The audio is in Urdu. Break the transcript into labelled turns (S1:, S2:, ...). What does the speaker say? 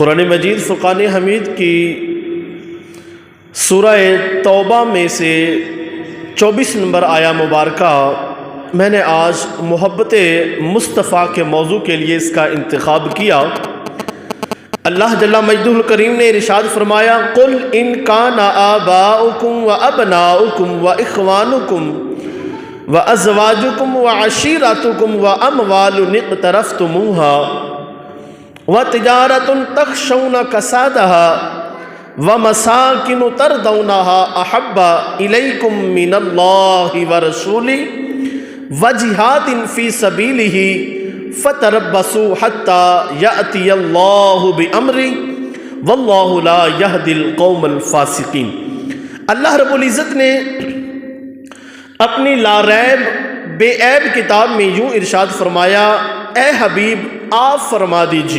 S1: قرآن مجید فرقان حمید کی سورہ توبہ میں سے 24 نمبر آیا مبارکہ میں نے آج محبت مصطفیٰ کے موضوع کے لیے اس کا انتخاب کیا۔ اللہ جل مجدہ الکریم نے ارشاد فرمایا، قل ان کان آباؤکم و ابناؤکم و اخوانکم و ازواجکم و عشیرتکم و اموال اقترفتموها و تجارت تخشون کسادها وَمَسَاكِنُ تَرْضَوْنَهَا أَحَبَّ إِلَيْكُم مِّنَ اللَّهِ وَرَسُولِهِ وَجِهَادٍ فِي سَبِيلِهِ فَتَرَبَّصُوا حَتَّى يَأْتِيَ اللَّهُ بِأَمْرِهِ وَاللَّهُ لَا يَهْدِي الْقَوْمَ الْفَاسِقِينَ۔ اللہ رب العزت نے اپنی لا ریب بے عیب کتاب میں یوں ارشاد فرمایا، اے حبیب آپ فرما دیجیے